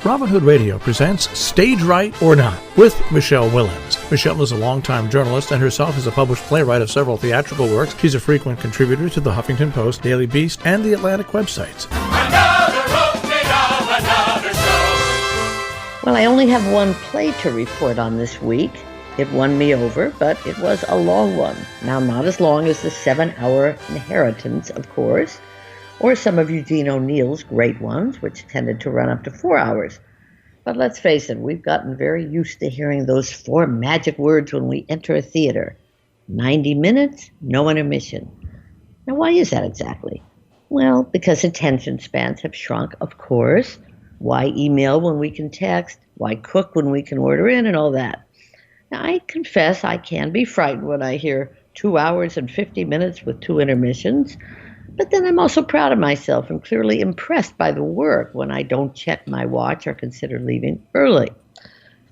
Robin Hood Radio presents Stage Right or Not with Michele Willens. Michele is a longtime journalist and herself is a published playwright of several theatrical works. She's a frequent contributor to the Huffington Post, Daily Beast, and the Atlantic websites. Another opening of another show. Well, I only have one play to report on this week. It won me over, but it was a long one. Now, not as long as the 7-hour Inheritance, of course, or some of Eugene O'Neill's great ones, which tended to run up to 4 hours. But let's face it, we've gotten very used to hearing those 4 magic words when we enter a theater. 90 minutes, no intermission. Now, why is that exactly? Well, because attention spans have shrunk, of course. Why email when we can text? Why cook when we can order in and all that? Now, I confess I can be frightened when I hear 2 hours and 50 minutes with 2 intermissions. But then I'm also proud of myself and clearly impressed by the work when I don't check my watch or consider leaving early.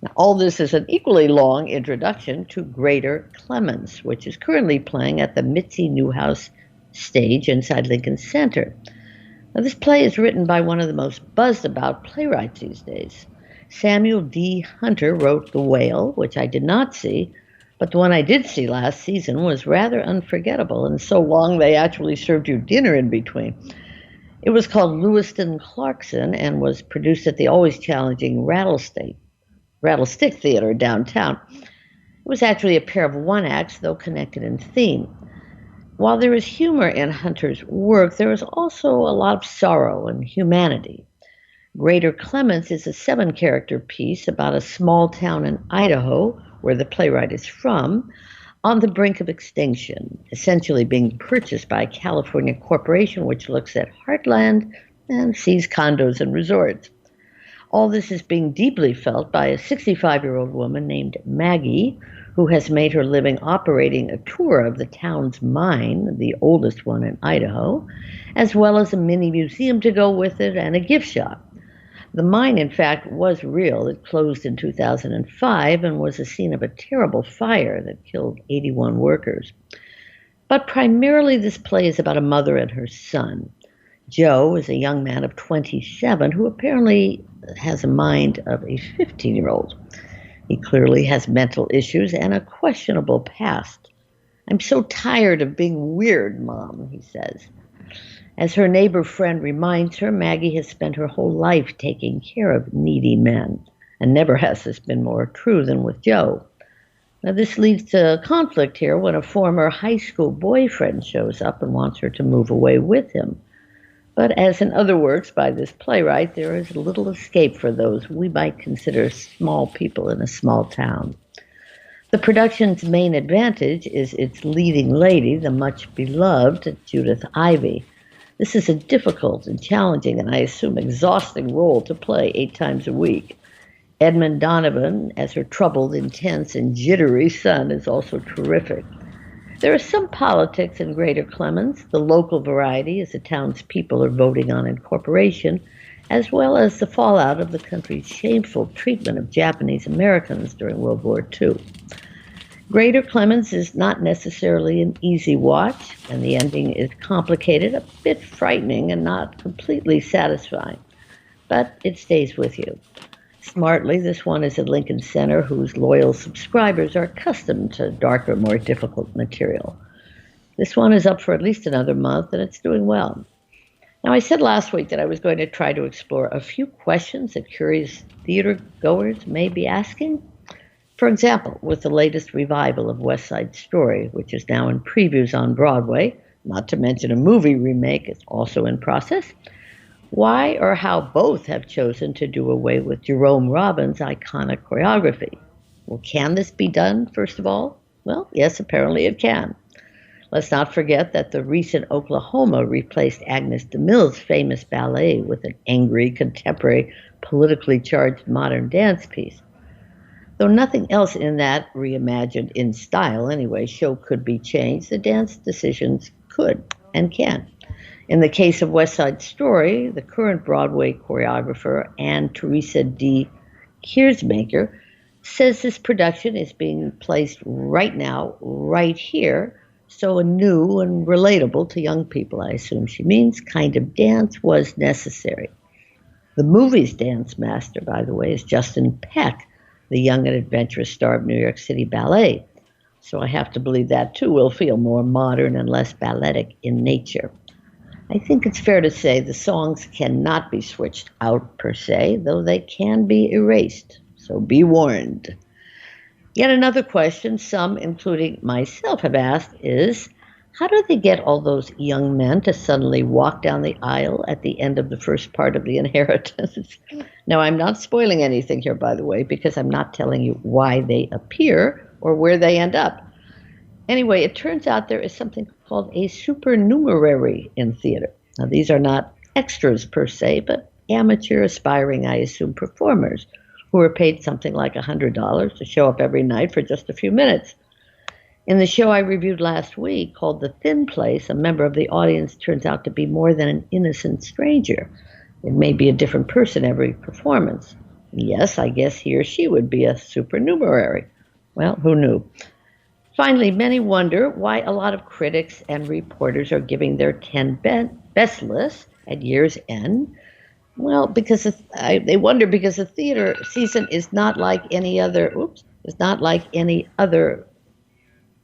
Now, all this is an equally long introduction to Greater Clemens, which is currently playing at the Mitzi Newhouse stage inside Lincoln Center. Now, this play is written by one of the most buzzed-about playwrights these days. Samuel D. Hunter wrote The Whale, which I did not see, but the one I did see last season was rather unforgettable, and so long they actually served you dinner in between. It was called Lewiston Clarkson and was produced at the always challenging Rattlestick Theater downtown. It was actually a pair of one acts, though connected in theme. While there is humor in Hunter's work, there is also a lot of sorrow and humanity. Greater Clemens is a 7-character piece about a small town in Idaho, where the playwright is from, on the brink of extinction, essentially being purchased by a California corporation which looks at heartland and sees condos and resorts. All this is being deeply felt by a 65-year-old woman named Maggie, who has made her living operating a tour of the town's mine, the oldest one in Idaho, as well as a mini museum to go with it and a gift shop. The mine, in fact, was real. It closed in 2005 and was the scene of a terrible fire that killed 81 workers. But primarily this play is about a mother and her son. Joe is a young man of 27 who apparently has a mind of a 15-year-old. He clearly has mental issues and a questionable past. "I'm so tired of being weird, Mom," he says. As her neighbor friend reminds her, Maggie has spent her whole life taking care of needy men, and never has this been more true than with Joe. Now, this leads to conflict here when a former high school boyfriend shows up and wants her to move away with him. But as in other works by this playwright, there is little escape for those we might consider small people in a small town. The production's main advantage is its leading lady, the much beloved Judith Ivey. This is a difficult and challenging and I assume exhausting role to play 8 times a week. Edmund Donovan, as her troubled, intense, and jittery son, is also terrific. There is some politics in Greater Clemens, the local variety as the townspeople are voting on incorporation, as well as the fallout of the country's shameful treatment of Japanese Americans during World War II. Greater Clemens is not necessarily an easy watch, and the ending is complicated, a bit frightening, and not completely satisfying. But it stays with you. Smartly, this one is at Lincoln Center, whose loyal subscribers are accustomed to darker, more difficult material. This one is up for at least another month, and it's doing well. Now, I said last week that I was going to try to explore a few questions that curious theater goers may be asking. For example, with the latest revival of West Side Story, which is now in previews on Broadway, not to mention a movie remake is also in process, why or how both have chosen to do away with Jerome Robbins' iconic choreography. Well, can this be done, first of all? Well, yes, apparently it can. Let's not forget that the recent Oklahoma replaced Agnes DeMille's famous ballet with an angry, contemporary, politically charged modern dance piece. Though nothing else in that, reimagined in style anyway, show could be changed, the dance decisions could and can. In the case of West Side Story, the current Broadway choreographer, Anne Teresa D. Kiersmaker, says this production is being placed right now, right here, so a new and relatable to young people, I assume she means, kind of dance was necessary. The movie's dance master, by the way, is Justin Peck, the young and adventurous star of New York City Ballet. So I have to believe that too will feel more modern and less balletic in nature. I think it's fair to say the songs cannot be switched out per se, though they can be erased. So be warned. Yet another question some, including myself, have asked is, how do they get all those young men to suddenly walk down the aisle at the end of the first part of The Inheritance? Now, I'm not spoiling anything here, by the way, because I'm not telling you why they appear or where they end up. Anyway, it turns out there is something called a supernumerary in theater. Now, these are not extras per se, but amateur, aspiring, I assume, performers who are paid something like $100 to show up every night for just a few minutes. In the show I reviewed last week called The Thin Place, a member of the audience turns out to be more than an innocent stranger. It may be a different person every performance. Yes, I guess he or she would be a supernumerary. Well, who knew? Finally, many wonder why a lot of critics and reporters are giving their 10 best lists at year's end. Well, because they wonder because the theater season is not like any other.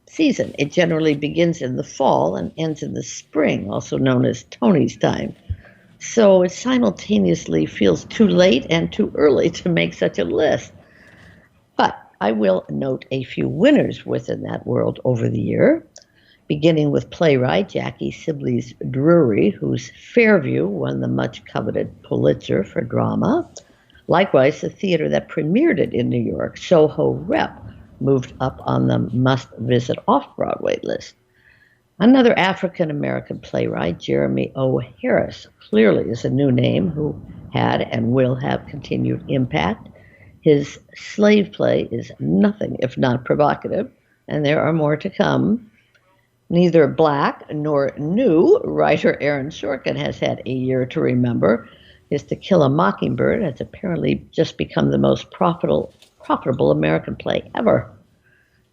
Season. It generally begins in the fall and ends in the spring, also known as Tony's time. So it simultaneously feels too late and too early to make such a list. But I will note a few winners within that world over the year, beginning with playwright Jackie Sibley's Drury, whose Fairview won the much-coveted Pulitzer for drama. Likewise, the theater that premiered it in New York, Soho Rep, moved up on the must-visit off-Broadway list. Another African-American playwright, Jeremy O. Harris, clearly is a new name who had and will have continued impact. His slave play is nothing if not provocative, and there are more to come. Neither Black nor new writer Aaron Sorkin has had a year to remember. His To Kill a Mockingbird has apparently just become the most profitable American play ever.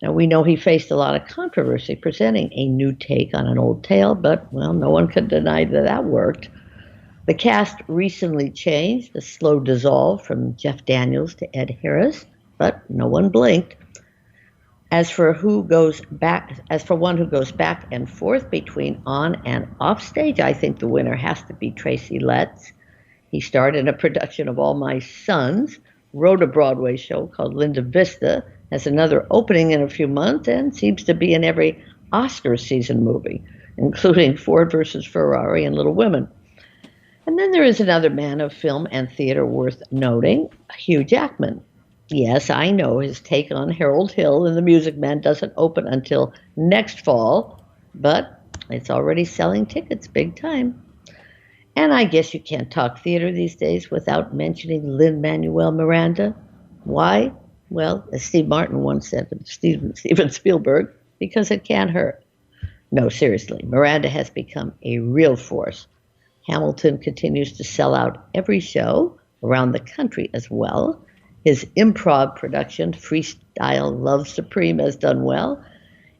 Now, we know he faced a lot of controversy presenting a new take on an old tale, but, well, no one could deny that worked. The cast recently changed, a slow dissolve from Jeff Daniels to Ed Harris, but no one blinked. As for one who goes back and forth between on and off stage, I think the winner has to be Tracy Letts. He starred in a production of All My Sons, wrote a Broadway show called Linda Vista, has another opening in a few months, and seems to be in every Oscar season movie, including Ford versus Ferrari and Little Women. And then there is another man of film and theater worth noting, Hugh Jackman. Yes, I know his take on Harold Hill and the Music Man doesn't open until next fall, but it's already selling tickets big time. And I guess you can't talk theater these days without mentioning Lin-Manuel Miranda. Why? Well, as Steve Martin once said of Steven Spielberg, because it can't hurt. No, seriously, Miranda has become a real force. Hamilton continues to sell out every show around the country as well. His improv production, Freestyle Love Supreme, has done well.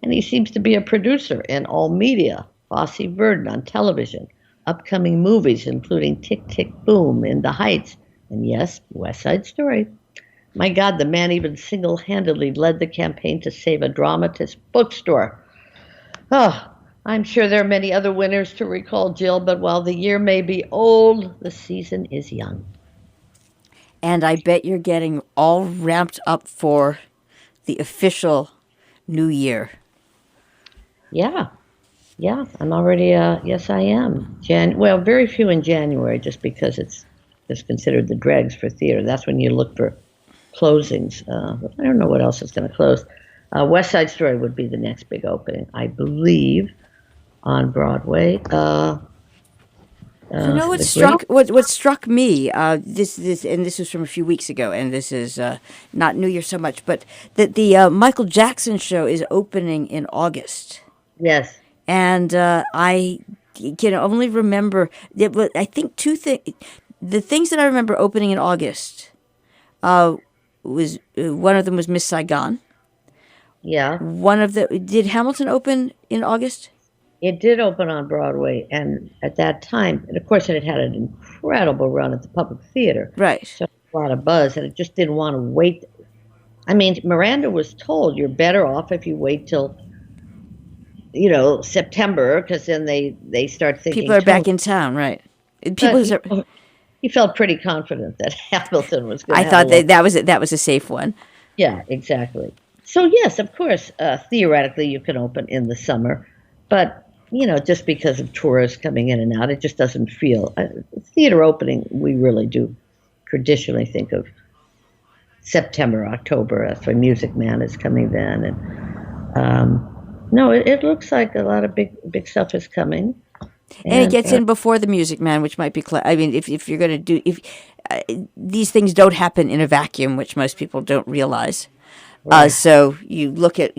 And he seems to be a producer in all media, Fosse Verdon on television, upcoming movies including Tick, Tick, Boom, In the Heights, and yes, West Side Story. My God, the man even single-handedly led the campaign to save a dramatist bookstore. Oh, I'm sure there are many other winners to recall, Jill, but while the year may be old, the season is young. And I bet you're getting all ramped up for the official new year. Yeah, I'm already, yes, I am. Very few in January, just because it's considered the dregs for theater. That's when you look for closings. I don't know what else is going to close. West Side Story would be the next big opening, I believe, on Broadway. What struck me, this was from a few weeks ago, and this is not New Year so much, but that the Michael Jackson show is opening in August. Yes. And I can only remember, I think the things that I remember opening in August was one of them was Miss Saigon. Yeah. Did Hamilton open in August? It did open on Broadway, and at that time, and of course, it had an incredible run at the Public Theater. Right. So a lot of buzz, and it just didn't want to wait. I mean, Miranda was told you're better off if you wait till, September, because then they start thinking People are back in town, right? People. He felt pretty confident that Hamilton was going to I thought that was a safe one. Yeah, exactly. So yes, of course, theoretically you can open in the summer, but just because of tourists coming in and out, it just doesn't feel theater opening. We really do traditionally think of September, October. That's when Music Man is coming then, and no, it looks like a lot of big stuff is coming. And it gets in before the Music Man, which might be. I mean, if you're going to do these things don't happen in a vacuum, which most people don't realize. Right. So you look at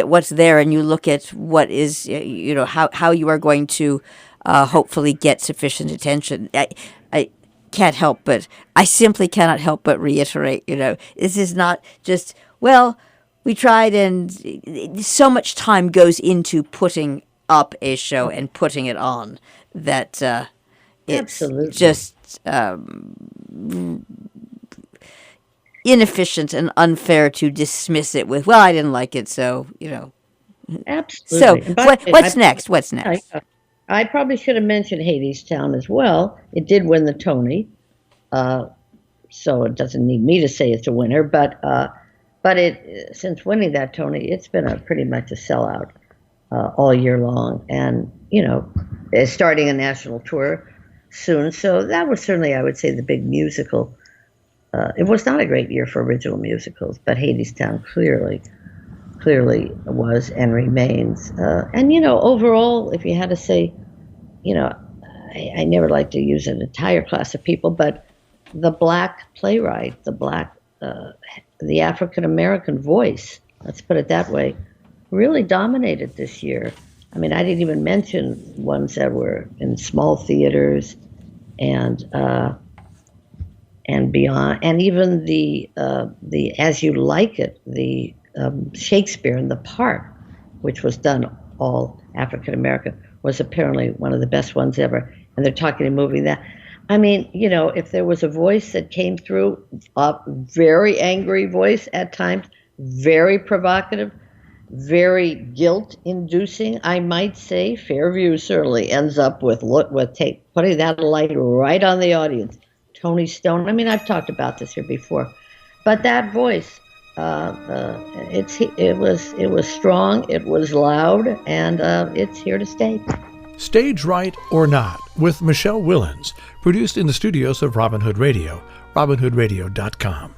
what's there, and you look at what is how you are going to hopefully get sufficient attention. I can't help but I simply cannot help but reiterate. This is not just we tried, and so much time goes into putting up a show and putting it on that it's Absolutely. Just inefficient and unfair to dismiss it with, I didn't like it, so Absolutely. So what's next? What's next? I probably should have mentioned Hadestown as well. It did win the Tony, so it doesn't need me to say it's a winner. But it since winning that Tony, it's been pretty much a sellout all year long, and it's starting a national tour soon. So that was certainly, I would say, the big musical. It was not a great year for original musicals, but Hadestown clearly was and remains. And overall, if you had to say, I never like to use an entire class of people, but the black playwright, the African American voice, let's put it that way, really dominated this year. I mean, I didn't even mention ones that were in small theaters and beyond, and even the As You Like It, the Shakespeare in the Park, which was done all African American, was apparently one of the best ones ever. And they're talking and moving that. I mean, if there was a voice that came through, a very angry voice at times, very provocative, very guilt-inducing, I might say, Fairview certainly ends up with putting that light right on the audience. Tony Stone. I mean, I've talked about this here before, but that voice, it was strong, it was loud, and it's here to stay. Stage Right or Not with Michele Willens, produced in the studios of Robin Hood Radio, robinhoodradio.com.